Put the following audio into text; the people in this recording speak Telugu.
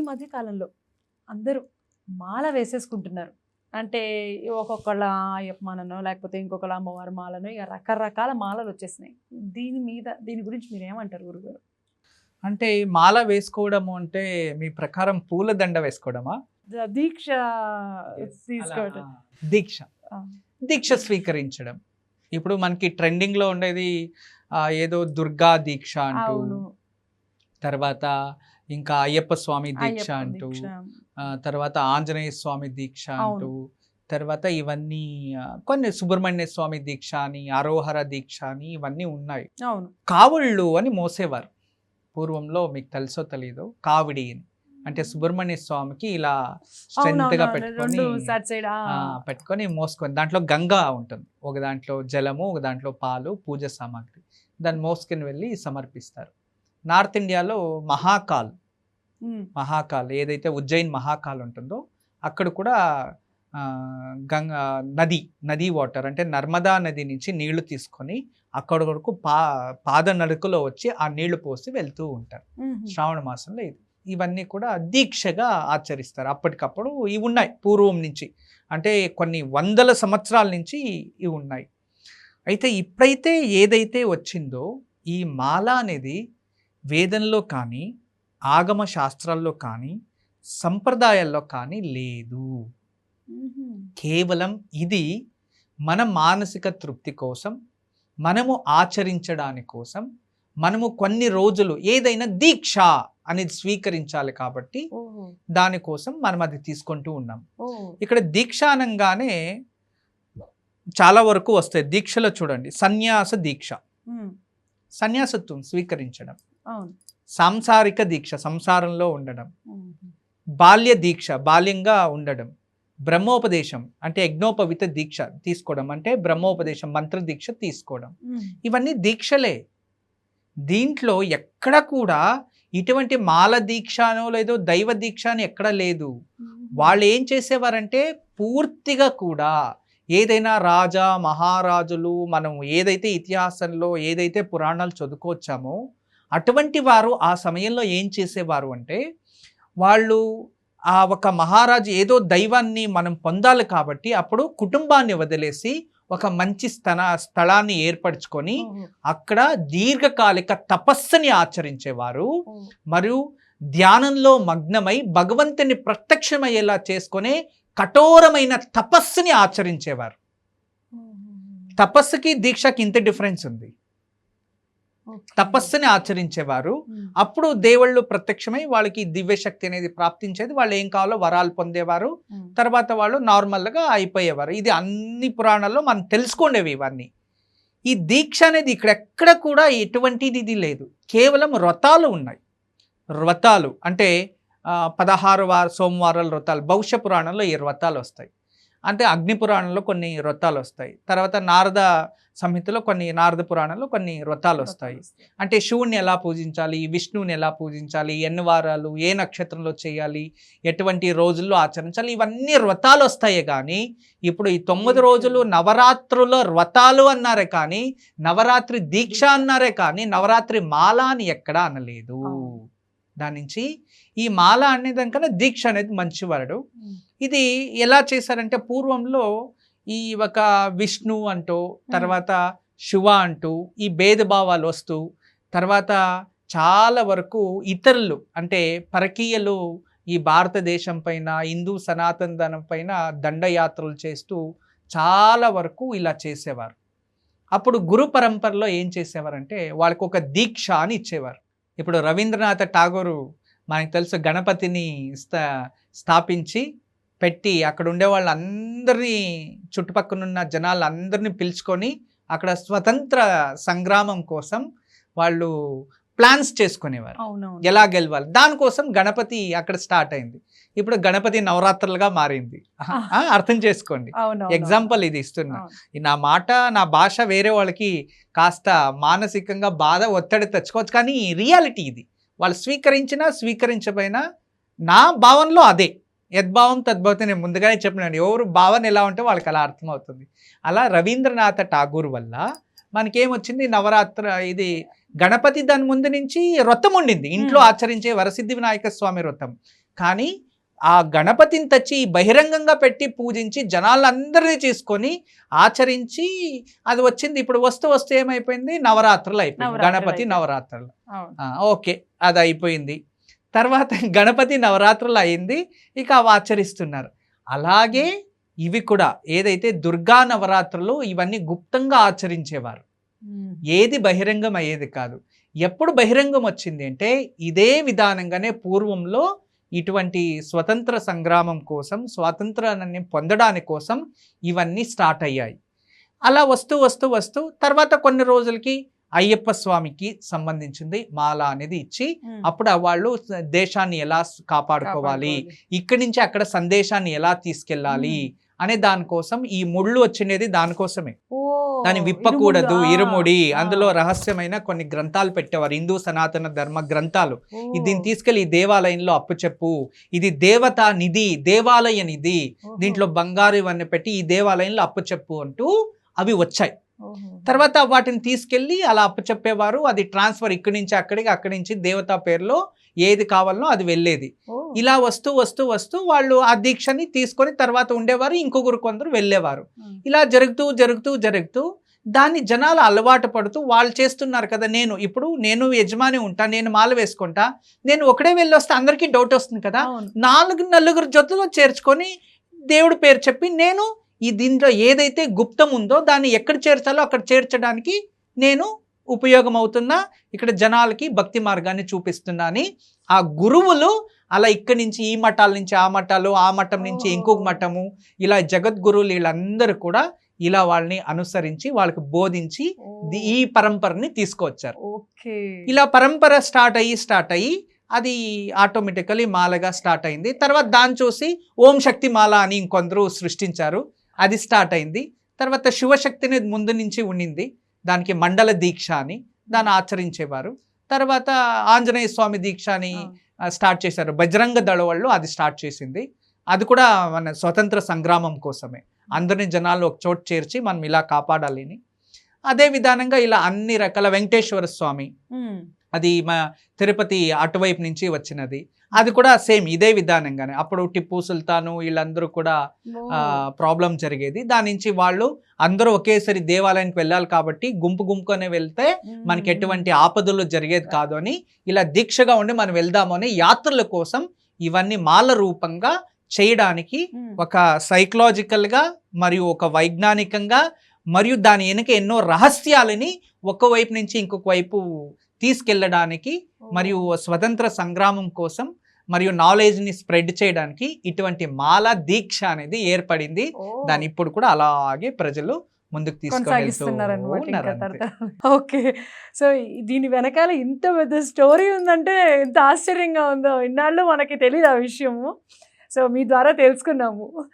మధ్య కాలంలో అందరూ మాల వేసేసుకుంటున్నారు. అంటే ఒక్కొక్కళ్ళ అయ్యప్ప మాలనో, లేకపోతే ఇంకొకళ్ళ అమ్మవారి మాలనో, ఇక రకరకాల మాలలు వచ్చేసినాయి. దీని గురించి మీరేమంటారు గురుగారు? అంటే ఈ మాల వేసుకోవడము అంటే మీ ప్రకారం పూలదండ వేసుకోవడమా? దీక్ష తీసుకోవటం. దీక్ష ఆ. దీక్ష స్వీకరించడం. ఇప్పుడు మనకి ట్రెండింగ్లో ఉండేది ఏదో దుర్గా దీక్ష అంటూ, అవును. తర్వాత ఇంకా అయ్యప్ప స్వామి దీక్ష అయ్యప్ప అంటూ, దీక్ష. తర్వాత ఆంజనేయ స్వామి దీక్ష అవును. అంటూ, తర్వాత ఇవన్నీ కొన్ని సుబ్రహ్మణ్య స్వామి దీక్ష అని, అరోహర దీక్ష అని ఇవన్నీ ఉన్నాయి. అవును. కావుళ్ళు అని మోసేవారు పూర్వంలో, మీకు తెలుసో తెలీదో. కావిడి అని అంటే సుబ్రహ్మణ్య స్వామికి ఇలా స్ట్రెంత్ గా పెట్టుకొని పెట్టుకొని మోసుకొని, దాంట్లో గంగా ఉంటుంది, ఒక దాంట్లో జలము, ఒక దాంట్లో పాలు, పూజ సామాగ్రి, దాన్ని మోసుకొని వెళ్ళి సమర్పిస్తారు. నార్త్ ఇండియాలో మహాకాల్ ఏదైతే ఉజ్జయిన్ మహాకాల్ ఉంటుందో అక్కడ కూడా గంగా నది వాటర్ అంటే నర్మదా నది నుంచి నీళ్లు తీసుకొని అక్కడ వరకు పాద నడుకలో వచ్చి ఆ నీళ్లు పోసి వెళ్తూ ఉంటారు శ్రావణ మాసంలో. ఇవన్నీ కూడా దీక్షగా ఆచరిస్తారు. అప్పటికప్పుడు ఇవి ఉన్నాయి పూర్వం నుంచి, అంటే కొన్ని వందల సంవత్సరాల నుంచి ఇవి ఉన్నాయి. అయితే ఇప్పుడైతే ఏదైతే వచ్చిందో ఈ మాల అనేది వేదంలో కానీ, ఆగమ శాస్త్రాల్లో కానీ, సంప్రదాయాల్లో కానీ లేదు. కేవలం ఇది మన మానసిక తృప్తి కోసం, మనము ఆచరించడాని కోసం, మనము కొన్ని రోజులు ఏదైనా దీక్ష అనేది స్వీకరించాలి కాబట్టి దానికోసం మనం అది తీసుకుంటూ ఉన్నాం. ఇక్కడ దీక్ష అనగానే చాలా వరకు వస్తాయి. దీక్షలో చూడండి, సన్యాస దీక్ష, సన్యాసత్వం స్వీకరించడం. సాంసారిక దీక్ష, సంసారంలో ఉండడం. బాల్య దీక్ష, బాల్యంగా ఉండడం. బ్రహ్మోపదేశం అంటే యజ్ఞోపవిత దీక్ష తీసుకోవడం, అంటే బ్రహ్మోపదేశం మంత్ర దీక్ష తీసుకోవడం. ఇవన్నీ దీక్షలే. దీంట్లో ఎక్కడ కూడా ఇటువంటి మాల దీక్షనో లేదో దైవ దీక్ష అని ఎక్కడ లేదు. వాళ్ళు ఏం చేసేవారంటే పూర్తిగా కూడా ఏదైనా రాజా మహారాజులు, మనం ఏదైతే ఇతిహాసంలో ఏదైతే పురాణాలు చదువుకోవచ్చామో అటువంటి వారు ఆ సమయంలో ఏం చేసేవారు అంటే, వాళ్ళు ఆ ఒక మహారాజు ఏదో దైవాన్ని మనం పొందాలి కాబట్టి అప్పుడు కుటుంబాన్ని వదిలేసి ఒక మంచి స్థలాన్ని ఏర్పరచుకొని అక్కడ దీర్ఘకాలిక తపస్సుని ఆచరించేవారు. మరియు ధ్యానంలో మగ్నమై భగవంతుని ప్రత్యక్షమయ్యేలా చేసుకునే కఠోరమైన తపస్సుని ఆచరించేవారు. తపస్సుకి దీక్షకి ఇంత డిఫరెన్స్ ఉంది. తపస్సుని ఆచరించేవారు, అప్పుడు దేవుళ్ళు ప్రత్యక్షమై వాళ్ళకి దివ్యశక్తి అనేది ప్రాప్తించేది. వాళ్ళు ఏం కావాలో వరాలు పొందేవారు, తర్వాత వాళ్ళు నార్మల్గా అయిపోయేవారు. ఇది అన్ని పురాణాల్లో మనం తెలుసుకోండేవి ఇవన్నీ. ఈ దీక్ష అనేది ఇక్కడ ఎక్కడ కూడా ఎటువంటిది ఇది లేదు. కేవలం వ్రతాలు ఉన్నాయి. వ్రతాలు అంటే 16 సోమవారాల వ్రతాలు, భవిష్య పురాణంలో ఈ వ్రతాలు వస్తాయి. అంటే అగ్ని పురాణంలో కొన్ని వ్రతాలు వస్తాయి, తర్వాత నారద సంహితలో కొన్ని, నారద పురాణంలో కొన్ని వ్రతాలు వస్తాయి. అంటే శివుణ్ణి ఎలా పూజించాలి, విష్ణువుని ఎలా పూజించాలి, ఎన్ని వారాలు ఏ నక్షత్రంలో చేయాలి, ఎటువంటి రోజుల్లో ఆచరించాలి, ఇవన్నీ వ్రతాలు వస్తాయి. కానీ ఇప్పుడు ఈ 9 రోజులు నవరాత్రుల వ్రతాలు అన్నారే కానీ నవరాత్రి దీక్ష అన్నారే కానీ నవరాత్రి మాల అని ఎక్కడా అనలేదు. దాని నుంచి ఈ మాల అనేదానికన్నా దీక్ష అనేది మంచి వర్డ్. ఇది ఎలా చేశారంటే పూర్వంలో ఈ ఒక విష్ణు అంటూ, తర్వాత శివ అంటూ ఈ భేదభావాలు వస్తూ, తర్వాత చాలా వరకు ఇతరులు అంటే పరకీయులు ఈ భారతదేశం పైన, హిందూ సనాతన ధనం పైన దండయాత్రలు చేస్తూ చాలా వరకు ఇలా చేసేవారు. అప్పుడు గురు పరంపరలో ఏం చేసేవారంటే వాళ్ళకు ఒక దీక్ష అని ఇచ్చేవారు. ఇప్పుడు రవీంద్రనాథ్ ఠాగూర్ మనకు తెలుసు, గణపతిని స్థాపించి పెట్టి అక్కడ ఉండే వాళ్ళందరినీ, చుట్టుపక్కనున్న జనాలందరినీ పిలుచుకొని అక్కడ స్వతంత్ర సంగ్రామం కోసం వాళ్ళు ప్లాన్స్ చేసుకునేవారు, ఎలా గెలవాలి. దానికోసం గణపతి అక్కడ స్టార్ట్ అయింది. ఇప్పుడు గణపతి నవరాత్రులుగా మారింది. అర్థం చేసుకోండి, ఎగ్జాంపుల్ ఇది ఇస్తున్నా. నా భాష వేరే వాళ్ళకి కాస్త మానసికంగా బాధ, ఒత్తిడి తెచ్చుకోవచ్చు, కానీ రియాలిటీ ఇది. వాళ్ళు స్వీకరించినా స్వీకరించబోయినా నా భావనలో అదే. యద్భావం తద్భవతి, నేను ముందుగానే చెప్పినాను. ఎవరు భావన ఎలా ఉంటే వాళ్ళకి అలా అర్థమవుతుంది. అలా రవీంద్రనాథ ఠాగూర్ వల్ల మనకేమొచ్చింది, నవరాత్ర ఇది గణపతి దాని ముందు నుంచి వ్రతం ఉండింది, ఇంట్లో ఆచరించే వరసిద్ధి వినాయక స్వామి వ్రతం. కానీ ఆ గణపతిని తెచ్చి బహిరంగంగా పెట్టి పూజించి జనాలందరినీ తీసుకొని ఆచరించి అది వచ్చింది. ఇప్పుడు వస్తూ ఏమైపోయింది, నవరాత్రులు అయిపోయింది, గణపతి నవరాత్రులు. ఓకే, అది అయిపోయింది. తర్వాత గణపతి నవరాత్రులు అయింది, ఇక అవి ఆచరిస్తున్నారు. అలాగే ఇవి కూడా ఏదైతే దుర్గా నవరాత్రులు ఇవన్నీ గుప్తంగా ఆచరించేవారు, ఏది బహిరంగం అయ్యేది కాదు. ఎప్పుడు బహిరంగం వచ్చింది అంటే ఇదే విధానంగానే పూర్వంలో ఇటువంటి స్వతంత్ర సంగ్రామం కోసం, స్వాతంత్రాన్ని పొందడానికి కోసం ఇవన్నీ స్టార్ట్ అయ్యాయి. అలా వస్తూ తర్వాత కొన్ని రోజులకి అయ్యప్ప స్వామికి సంబంధించింది మాల అనేది ఇచ్చి అప్పుడు వాళ్ళు దేశాన్ని ఎలా కాపాడుకోవాలి, ఇక్కడి నుంచి అక్కడ సందేశాన్ని ఎలా తీసుకెళ్ళాలి అనే దానికోసం ఈ ముళ్ళు వచ్చినది దానికోసమే. దాన్ని విప్పకూడదు, ఇరుముడి, అందులో రహస్యమైన కొన్ని గ్రంథాలు పెట్టేవారు, హిందూ సనాతన ధర్మ గ్రంథాలు. దీన్ని తీసుకెళ్లి ఈ దేవాలయంలో అప్పుచెప్పు, ఇది దేవతా నిధి, దేవాలయ నిధి, దీంట్లో బంగారు ఇవన్నీ పెట్టి ఈ దేవాలయంలో అప్పుచెప్పు అంటూ అవి వచ్చాయి. తర్వాత వాటిని తీసుకెళ్లి అలా అప్పచెప్పేవారు. అది ట్రాన్స్ఫర్ ఇక్కడి నుంచి అక్కడికి, అక్కడి నుంచి దేవతా పేరులో ఏది కావాలనో అది వెళ్ళేది. ఇలా వస్తూ వాళ్ళు ఆ దీక్షని తీసుకొని తర్వాత ఉండేవారు, ఇంకొకరు కొందరు వెళ్ళేవారు. ఇలా జరుగుతూ దాన్ని జనాలు అలవాటు పడుతూ వాళ్ళు చేస్తున్నారు కదా, నేను యజమాని ఉంటా, నేను మాల వేసుకుంటా, నేను ఒకడే వెళ్ళి వస్తే అందరికీ డౌట్ వస్తుంది కదా, నలుగురు జొత్తులో చేర్చుకొని దేవుడి పేరు చెప్పి నేను ఈ దీంట్లో ఏదైతే గుప్తం ఉందో దాన్ని ఎక్కడ చేర్చాలో అక్కడ చేర్చడానికి నేను ఉపయోగం అవుతున్నా, ఇక్కడ జనాలకి భక్తి మార్గాన్ని చూపిస్తున్నా అని ఆ గురువులు అలా ఇక్కడి నుంచి ఈ మఠాల నుంచి ఆ మఠాలు, ఆ మఠం నుంచి ఇంకొక మఠము, ఇలా జగద్గురువులు వీళ్ళందరూ కూడా ఇలా వాళ్ళని అనుసరించి వాళ్ళకి బోధించి ఈ పరంపరని తీసుకొచ్చారు. ఇలా పరంపర స్టార్ట్ అయ్యి అది ఆటోమేటికలీ మాలగా స్టార్ట్ అయింది. తర్వాత దాన్ని చూసి ఓం శక్తి మాల అని ఇంకొందరు సృష్టించారు, అది స్టార్ట్ అయింది. తర్వాత శివశక్తిని ముందు నుంచి ఉండింది, దానికి మండల దీక్ష అని దాన్ని ఆచరించేవారు. తర్వాత ఆంజనేయ స్వామి దీక్ష అని స్టార్ట్ చేశారు, బజరంగ దళ వాళ్ళు అది స్టార్ట్ చేసింది. అది కూడా మన స్వతంత్ర సంగ్రామం కోసమే, అందరినీ జనాలు ఒక చోటు చేర్చి మనం ఇలా కాపాడాలి అని. అదే విధానంగా ఇలా అన్ని రకాల వెంకటేశ్వర స్వామి, అది మా తిరుపతి అటువైపు నుంచి వచ్చినది, అది కూడా సేమ్ ఇదే విధానంగానే. అప్పుడు టిప్పు సుల్తాను వీళ్ళందరూ కూడా ప్రాబ్లం జరిగేది, దాని నుంచి వాళ్ళు అందరూ ఒకేసారి దేవాలయానికి వెళ్ళాలి కాబట్టి గుంపుగానే వెళ్తే మనకి ఎటువంటి ఆపదలు జరిగేది కాదు అని ఇలా దీక్షగా ఉండి మనం వెళ్దాము అని యాత్రల కోసం ఇవన్నీ మాల రూపంగా చేయడానికి ఒక సైకలాజికల్గా మరియు ఒక వైజ్ఞానికంగా మరియు దాని వెనుక ఎన్నో రహస్యాలని ఒకవైపు నుంచి ఇంకొక వైపు తీసుకెళ్ళడానికి మరియు స్వతంత్ర సంగ్రామం కోసం మరియు నాలెడ్జ్ని స్ప్రెడ్ చేయడానికి ఇటువంటి మాల దీక్ష అనేది ఏర్పడింది. దాన్ని ఇప్పుడు కూడా అలాగే ప్రజలు ముందుకు తీసుకెళ్తున్నారు. ఓకే, సో దీని వెనకాల ఇంత పెద్ద స్టోరీ ఉందంటే ఎంత ఆశ్చర్యంగా ఉందో, ఇన్నాళ్ళు మనకి తెలియదు ఆ విషయము. సో మీ ద్వారా తెలుసుకున్నాము.